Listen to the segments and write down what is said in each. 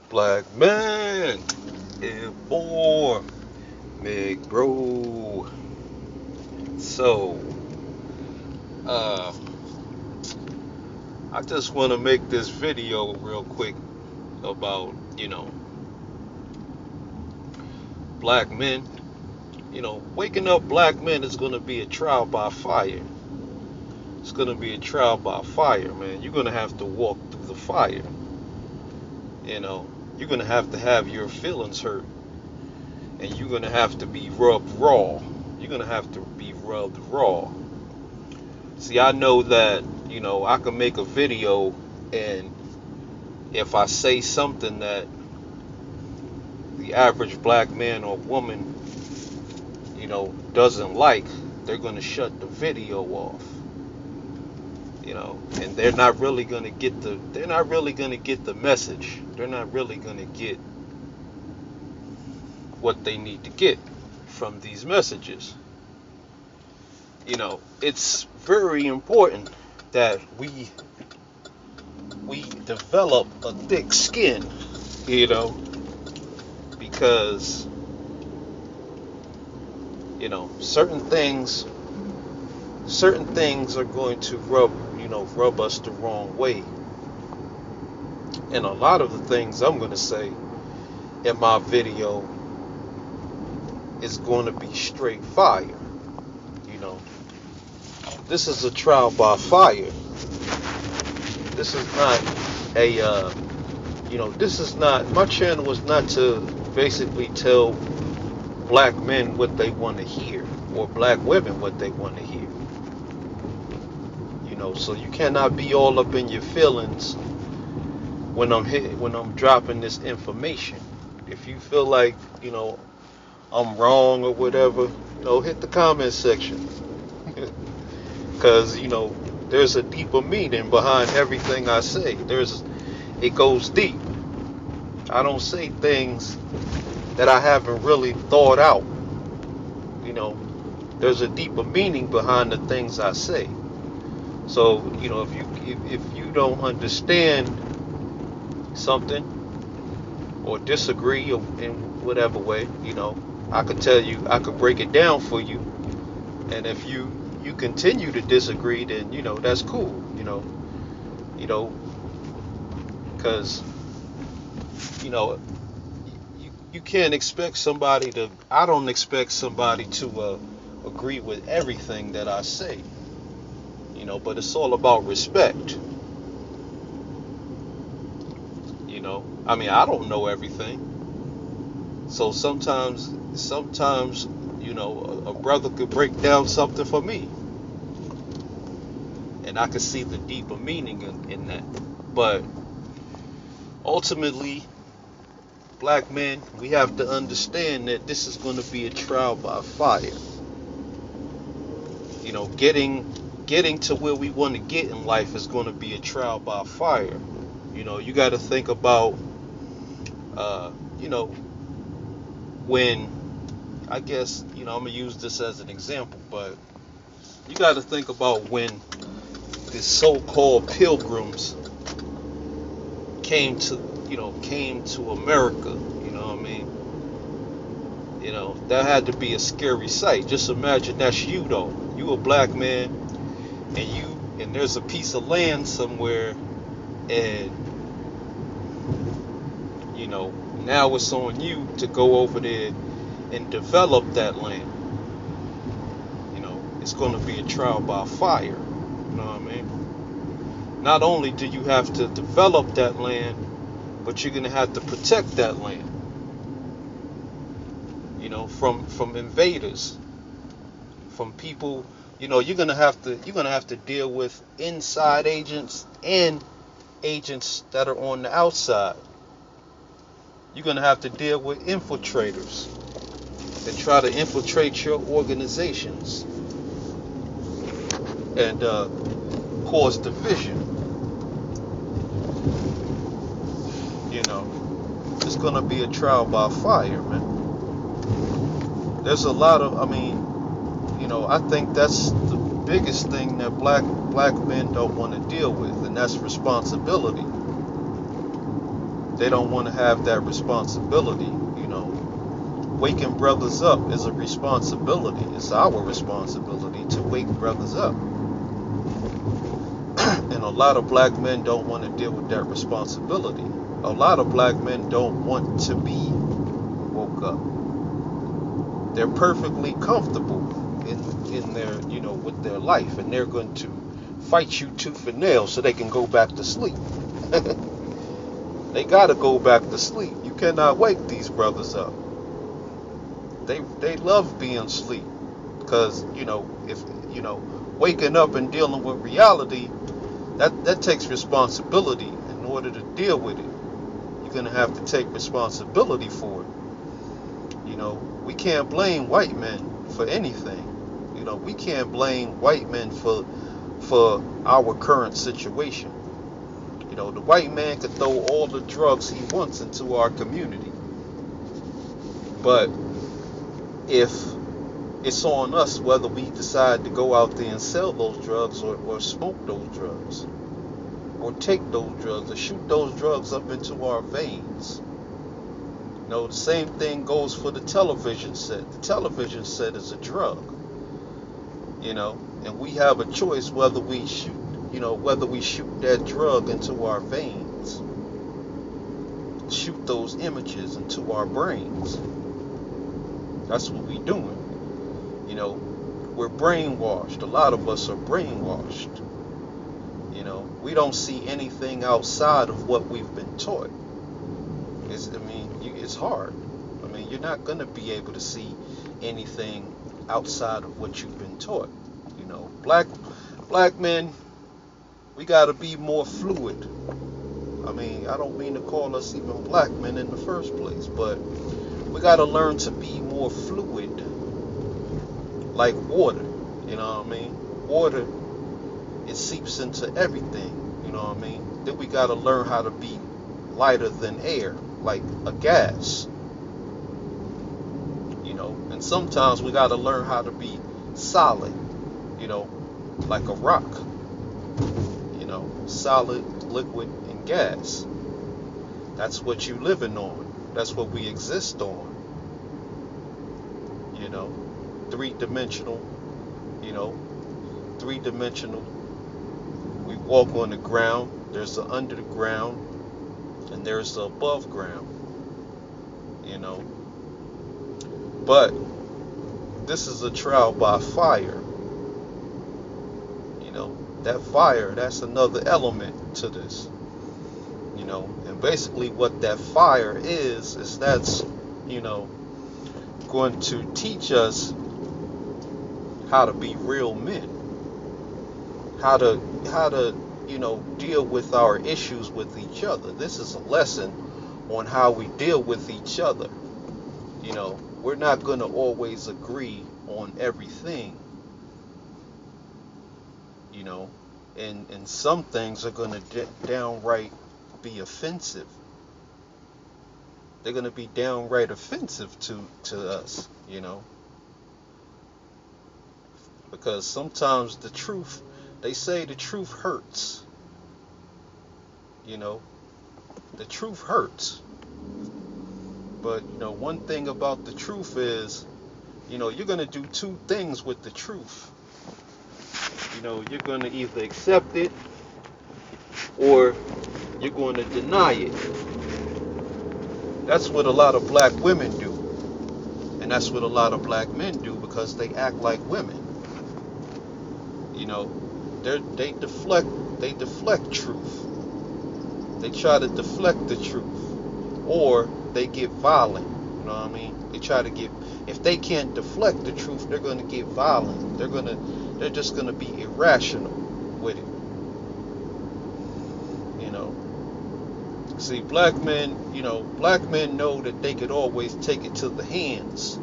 Black man, Ibmor, big bro. So, uh, I just want to make this video real quick about, black men. Waking up black men is going to be a trial by fire. It's going to be a trial by fire, man. You're going to have to walk through the fire. You know, you're going to have your feelings hurt. And you're going to have to be rubbed raw. You're going to have to be rubbed raw. See, I know that, I can make a video, and if I say something that the average black man or woman, doesn't like, they're going to shut the video off. And they're not really going to get the message. They're not really going to get what they need to get from these messages. It's very important that we develop a thick skin, because certain things are going to rub us the wrong way. And a lot of the things I'm going to say in my video is going to be straight fire. This is a trial by fire. This is not this is not, my channel is not to basically tell black men what they want to hear, or black women what they want to hear. So you cannot be all up in your feelings when I'm dropping this information. If you feel like, I'm wrong or whatever, hit the comment section. Because, there's a deeper meaning behind everything I say. It goes deep. I don't say things that I haven't really thought out. There's a deeper meaning behind the things I say. So, if you don't understand something or disagree in whatever way, I could tell you, I could break it down for you. And if you continue to disagree, then that's cool. Because you can't expect somebody to. I don't expect somebody to agree with everything that I say. But it's all about respect. I don't know everything. So sometimes, a brother could break down something for me, and I could see the deeper meaning in that. But ultimately, black men, we have to understand that this is going to be a trial by fire. Getting to where we want to get in life is going to be a trial by fire. You got to think about, when, I guess, I'm going to use this as an example, but you got to think about when the so-called pilgrims came to America. That had to be a scary sight. Just imagine that's you, though. You a black man, and there's a piece of land somewhere, and now it's on you to go over there and develop that land. It's going to be a trial by fire. You know what I mean? Not only do you have to develop that land, but you're going to have to protect that land. From invaders, from people. You're gonna have to deal with inside agents and agents that are on the outside. You're gonna have to deal with infiltrators that try to infiltrate your organizations and cause division. It's gonna be a trial by fire, man. There's a lot of, I think that's the biggest thing that black men don't want to deal with, and that's responsibility. They don't want to have that responsibility. Waking brothers up is a responsibility. It's our responsibility to wake brothers up. And a lot of black men don't want to deal with that responsibility. A lot of black men don't want to be woke up. They're perfectly comfortable in their, with their life, and they're going to fight you tooth and nail so they can go back to sleep. They gotta go back to sleep. You cannot wake these brothers up. They love being asleep, because if waking up and dealing with reality, that takes responsibility. In order to deal with it, you're gonna have to take responsibility for it. We can't blame white men for anything. We can't blame white men for our current situation. The white man could throw all the drugs he wants into our community, but if it's on us whether we decide to go out there and sell those drugs, or smoke those drugs, or take those drugs, or shoot those drugs up into our veins. The same thing goes for the television set. The television set is a drug, and we have a choice whether we shoot that drug into our veins, shoot those images into our brains. That's what we're doing. We're brainwashed. A lot of us are brainwashed. We don't see anything outside of what we've been taught. It's hard. You're not going to be able to see anything outside of what you've been taught. Black men, we got to be more fluid. I don't mean to call us even black men in the first place, but we got to learn to be more fluid, like water. Water, it seeps into everything. Then we got to learn how to be lighter than air, like a gas. And sometimes we got to learn how to be solid, like a rock. Solid, liquid, and gas. That's what you living on. That's what we exist on. Three-dimensional. Three-dimensional. We walk on the ground. There's the under the ground, and there's the above ground. But this is a trial by fire. That fire, that's another element to this. And basically what that fire is that's, going to teach us how to be real men. How to deal with our issues with each other. This is a lesson on how we deal with each other. We're not going to always agree on everything. And some things are going to downright be offensive. They're going to be downright offensive to us, because sometimes the truth, they say the truth hurts. The truth hurts. But one thing about the truth is, you're going to do two things with the truth. You're going to either accept it or you're going to deny it. That's what a lot of black women do. And that's what a lot of black men do, because they act like women. They deflect truth. They try to deflect the truth, or they get violent. They try to get, if they can't deflect the truth, they're going to get violent. They're just going to be irrational with it. See, black men know that they could always take it to the hands.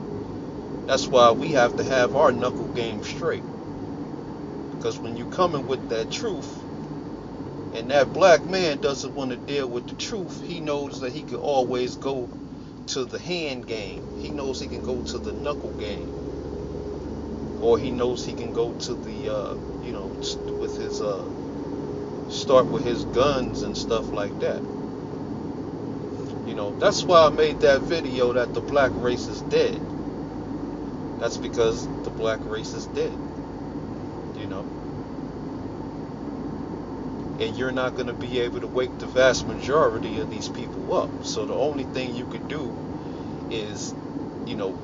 That's why we have to have our knuckle game straight. Because when you coming with that truth, and that black man doesn't want to deal with the truth, he knows that he can always go to the hand game. He knows he can go to the knuckle game. Or he knows he can go to the, with his, start with his guns and stuff like that. That's why I made that video that the black race is dead. That's because the black race is dead, you know. And you're not going to be able to wake the vast majority of these people up. So the only thing you could do is,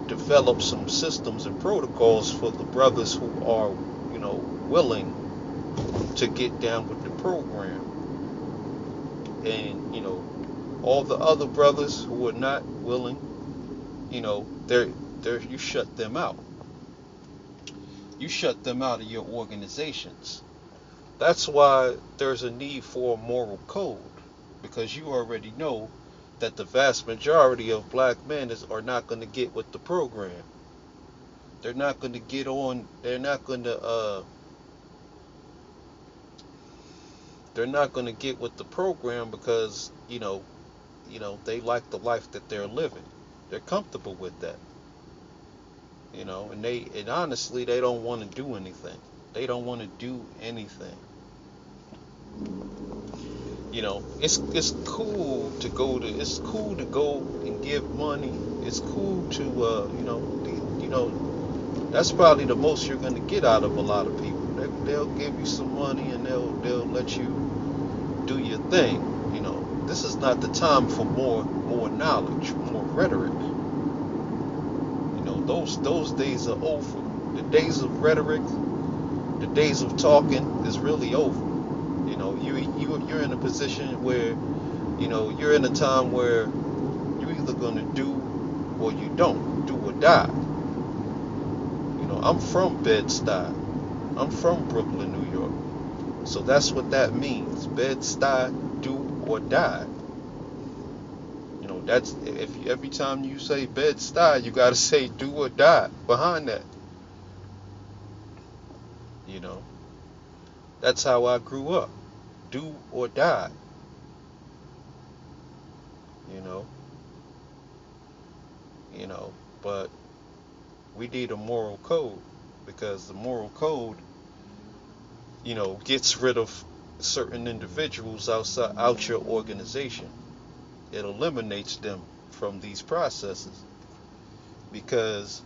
develop some systems and protocols for the brothers who are, willing to get down with the program. And, all the other brothers who are not willing, you shut them out. You shut them out of your organizations. That's why there's a need for a moral code, because you already know that the vast majority of black men are not going to get with the program. They're not going to get on. They're not going to get with the program because they like the life that they're living. They're comfortable with that. And honestly, they don't want to do anything. They don't want to do anything. It's cool to go and give money. It's cool to that's probably the most you're gonna get out of a lot of people. They'll give you some money and they'll let you do your thing. This is not the time for more knowledge, more rhetoric. Those days are over. The days of rhetoric, the days of talking is really over. You're in a position where, you're in a time where you're either gonna do or you don't, do or die. I'm from Bed-Stuy. I'm from Brooklyn, New York. So that's what that means. Bed-Stuy, do or die. That's if every time you say Bed-Stuy, you gotta say do or die behind that. That's how I grew up. Do or die. But we need a moral code, because the moral code, gets rid of certain individuals out your organization. It eliminates them from these processes, because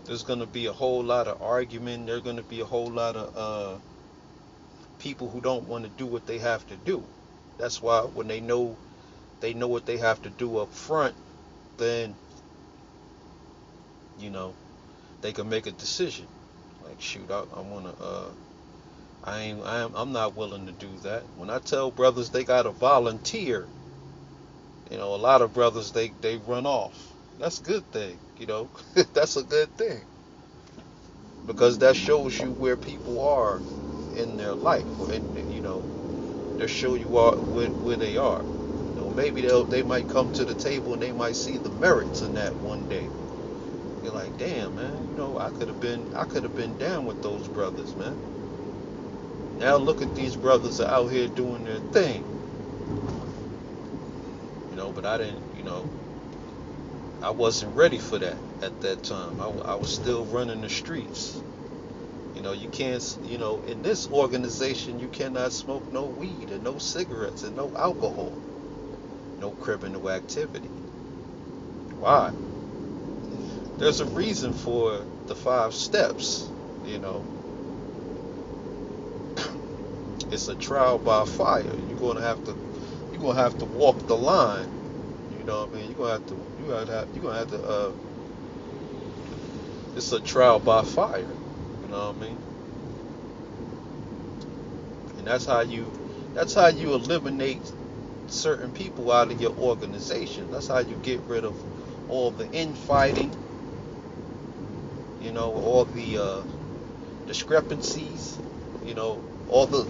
there's going to be a whole lot of argument. There's going to be a whole lot of people who don't want to do what they have to do. That's why when they know what they have to do up front, then they can make a decision. Like, shoot, I'm not willing to do that. When I tell brothers they gotta volunteer, a lot of brothers they run off. That's a good thing, that's a good thing, because that shows you where people are in their life, and they show you where they are. Maybe they might come to the table and they might see the merits in that one day. You're like, damn, man, I could have been down with those brothers, man. Now look at these brothers are out here doing their thing. But I didn't, I wasn't ready for that at that time. I was still running the streets. You can't, in this organization, you cannot smoke no weed and no cigarettes and no alcohol, no criminal activity. Why? There's a reason for the 5 steps, It's a trial by fire. You're gonna have to walk the line. What I mean? You're gonna have to. It's a trial by fire. You know what I mean? And that's how you eliminate certain people out of your organization. That's how you get rid of all the infighting. All the discrepancies. All the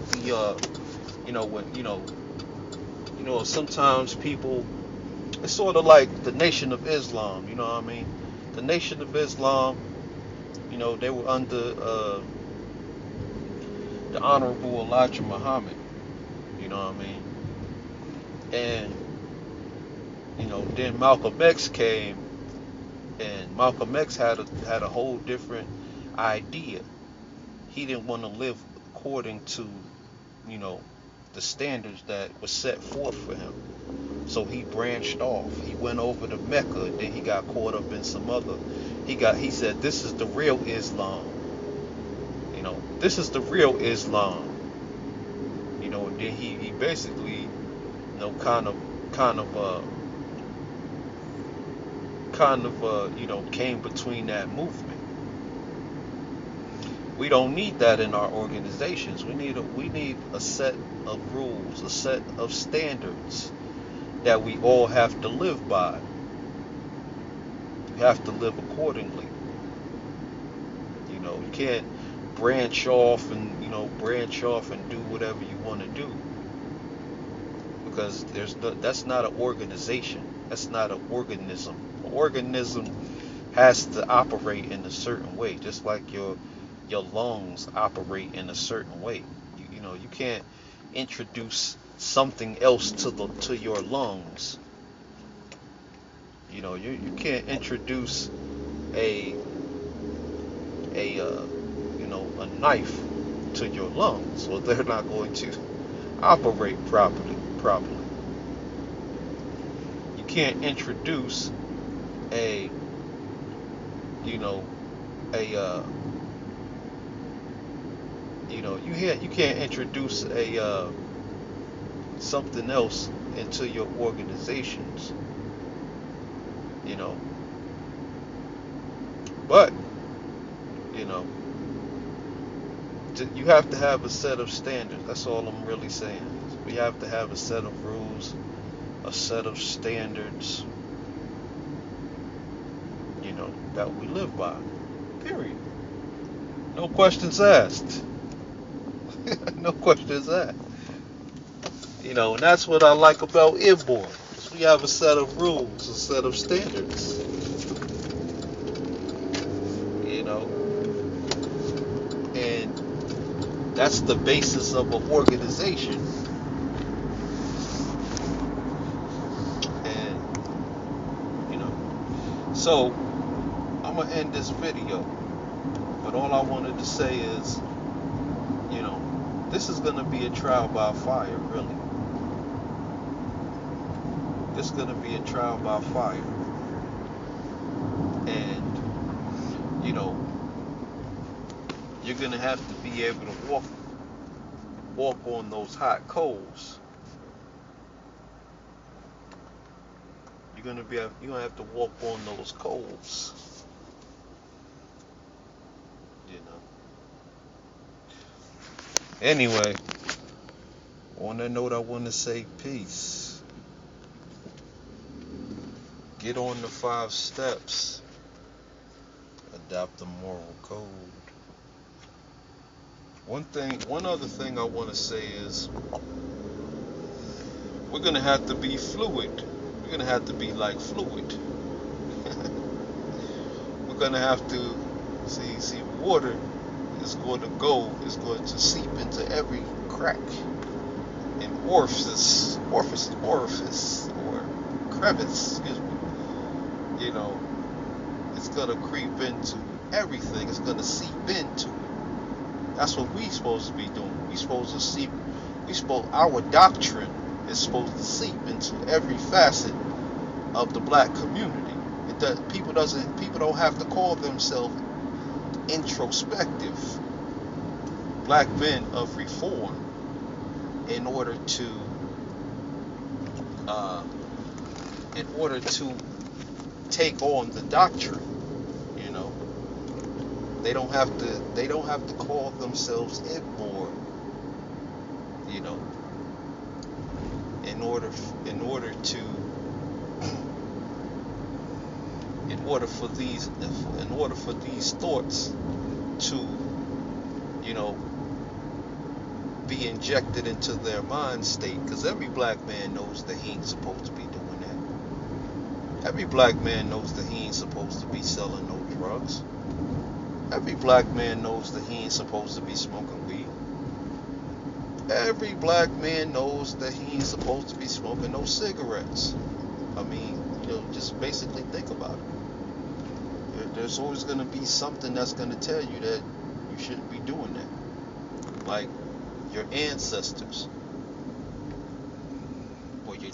when sometimes people, it's sort of like the Nation of Islam. You know what I mean? The Nation of Islam, they were under the Honorable Elijah Muhammad. You know what I mean? And then Malcolm X came, and Malcolm X had a whole different idea. He didn't want to live according to the standards that was set forth for him. So he branched off. He went over to Mecca, and then he got caught up in some other. He said, this is the real Islam. This is the real Islam. And then he basically, kind of came between that movement. We don't need that in our organizations. We need a set of rules, a set of standards that we all have to live by. You have to live accordingly. You can't branch off and do whatever you want to do, because that's not an organization. That's not an organism. An organism has to operate in a certain way, just like your lungs operate in a certain way. You can't introduce something else to your lungs. You can't introduce a knife to your lungs, or they're not going to operate properly. You can't introduce you can't introduce something else into your organizations. But you have to have a set of standards. That's all I'm really saying. We have to have a set of rules, a set of standards, that we live by. Period. No questions asked. No questions asked. And that's what I like about Ibmor. We have a set of rules, a set of standards. And that's the basis of an organization. And so I'm gonna end this video, but all I wanted to say is, this is gonna be a trial by fire, really. This is gonna be a trial by fire. And you're gonna have to be able to walk on those hot coals. You're gonna have to walk on those coals. Anyway, on that note, I want to say peace. Get on the 5 steps. Adopt the moral code. One other thing I want to say is, we're gonna have to be fluid. We're gonna have to be like fluid. We're gonna have to see water is going to seep into every crack and orifice or crevice, it's gonna creep into everything. It's gonna seep into it. That's what we supposed to be doing. Our doctrine is supposed to seep into every facet of the black community. People don't have to call themselves introspective black men of reform in order to take on the doctrine. They don't have to call themselves Ibmor, in order for these thoughts to be injected into their mind state, because every black man knows that he ain't supposed to be doing that. Every black man knows that he ain't supposed to be selling no drugs. Every black man knows that he ain't supposed to be smoking weed. Every black man knows that he ain't supposed to be smoking no cigarettes. I mean, just basically think about it. There's always going to be something that's going to tell you that you shouldn't be doing that. Like your ancestors.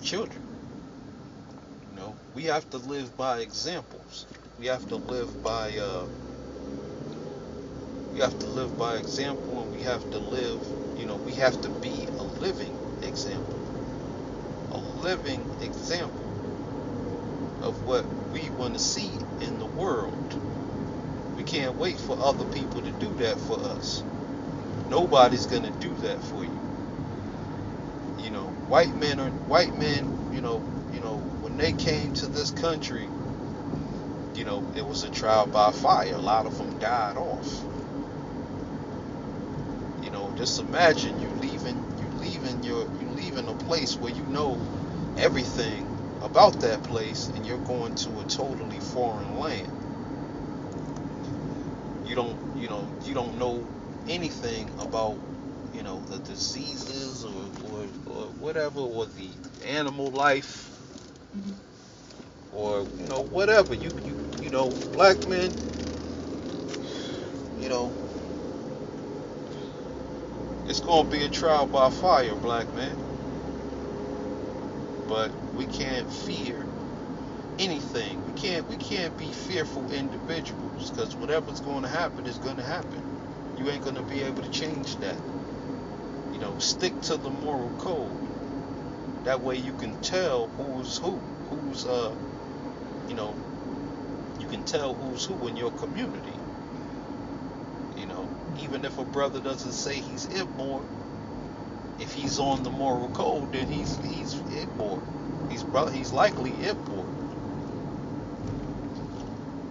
children. You know, we have to live by examples. We have to live by example, and we have to live. You know, we have to be a living example, a living example of what we want to see in the world. We can't wait for other people to do that for us. Nobody's gonna do that for you. You know, white men. When they came to this country, you know, it was a trial by fire. A lot of them died off. You know, just imagine you leaving a place where you know everything about that place, and you're going to a totally foreign land. You don't know anything about, you know, the diseases or whatever, or the animal life, or, you know, whatever. You know, black men, you know, it's gonna be a trial by fire, black man. But we can't fear anything. We can't be fearful individuals, because whatever's going to happen is going to happen. You ain't going to be able to change that. You know, stick to the moral code. That way you can tell who's who. You know, you can tell who's who in your community. You know, even if a brother doesn't say he's Ibmor, if he's on the moral code, then he's Ibmor. He's likely Ibmor.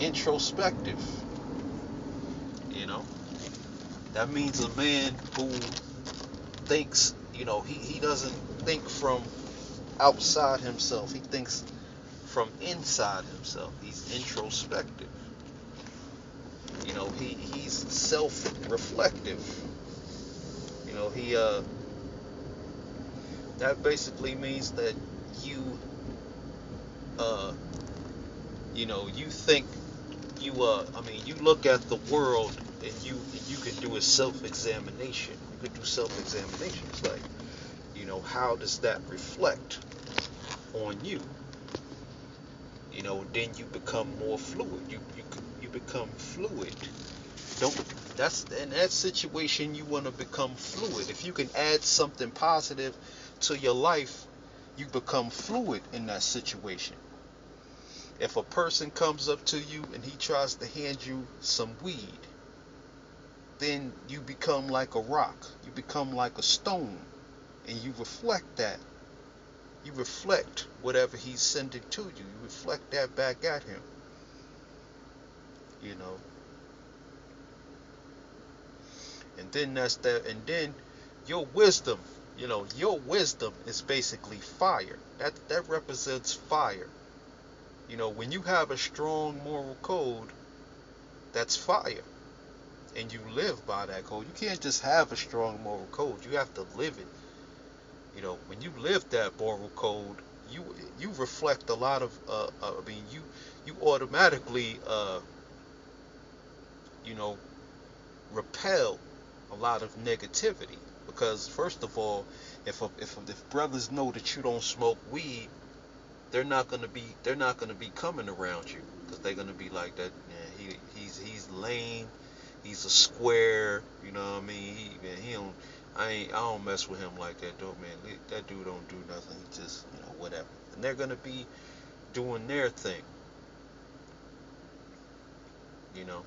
Introspective. You know, that means a man who thinks, you know, he doesn't think from outside himself. He thinks from inside himself. He's introspective. You know, he's self-reflective. You know, that basically means that you you know, you think you you look at the world, and you could do a self-examination. You could do self-examinations, like, you know, how does that reflect on you? You know, then you become more fluid. You become fluid. Don't That's in that situation, you want to become fluid. If you can add something positive to your life, you become fluid in that situation. If a person comes up to you and he tries to hand you some weed, then you become like a rock. You become like a stone, and you reflect that. You reflect whatever he's sending to you. You reflect that back at him. You know. And then your wisdom, you know, your wisdom is basically fire. That represents fire. You know, when you have a strong moral code, that's fire. And you live by that code. You can't just have a strong moral code. You have to live it. You know, when you live that moral code, you reflect a lot of you automatically you know, repel a lot of negativity, because first of all, if brothers know that you don't smoke weed, they're not gonna be coming around you, because they're gonna be like, that man, he's lame, he's a square, you know what I mean? He don't I don't mess with him like that, though, man. That dude don't do nothing. He just, you know, whatever. And they're gonna be doing their thing, you know.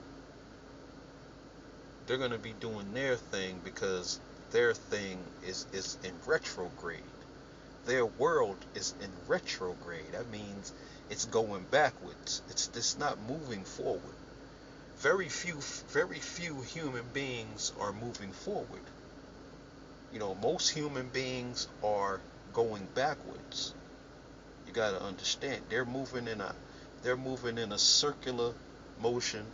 They're gonna be doing their thing, because their thing is in retrograde. Their world is in retrograde. That means it's going backwards. It's not moving forward. Very few human beings are moving forward. You know, most human beings are going backwards. You got to understand, they're moving in a circular motion.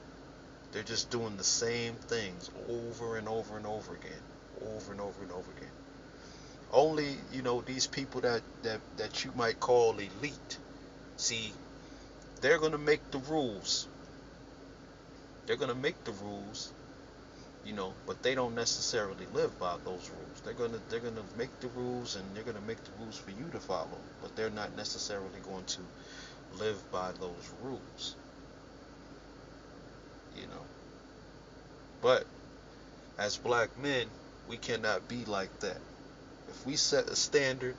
They're just doing the same things over and over and over again, over and over and over again. Only, you know, these people that you might call elite, see, they're going to make the rules. They're going to make the rules, but they don't necessarily live by those rules. They're gonna make the rules, and they're gonna make the rules for you to follow, but they're not necessarily going to live by those rules, you know. But as black men, we cannot be like that. If we set a standard,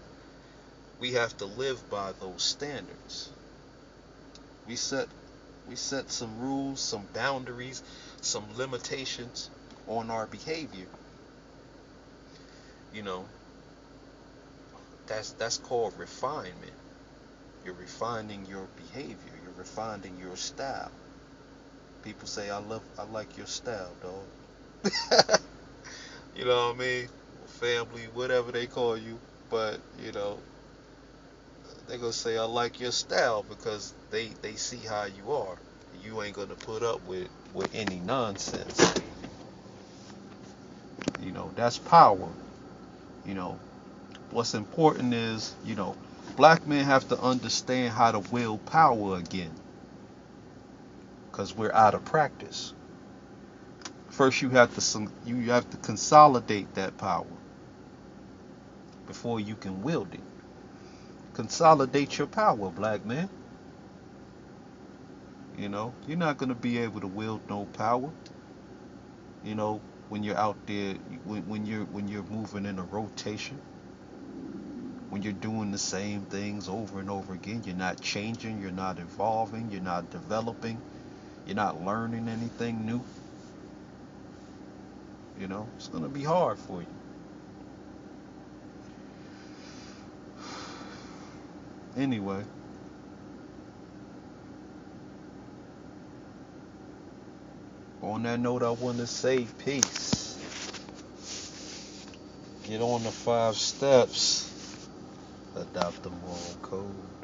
we have to live by those standards. We set we set some rules, some boundaries, some limitations on our behavior. You know, that's called refinement. You're refining your behavior. You're refining your style. People say, I like your style, dog. You know what I mean? Family, whatever they call you. But, they're gonna say, I like your style because they see how you are. You ain't gonna put up with any nonsense. That's power. You know, what's important is, black men have to understand how to wield power again, because we're out of practice. First, you have to consolidate that power before you can wield it. Consolidate your power, black man. You're not gonna be able to wield no power. When you're out there, when you're moving in a rotation, when you're doing the same things over and over again, you're not changing, you're not evolving, you're not developing, you're not learning anything new. It's gonna be hard for you. Anyway, on that note, I want to say peace. Get on the 5 steps. Adopt the moral code.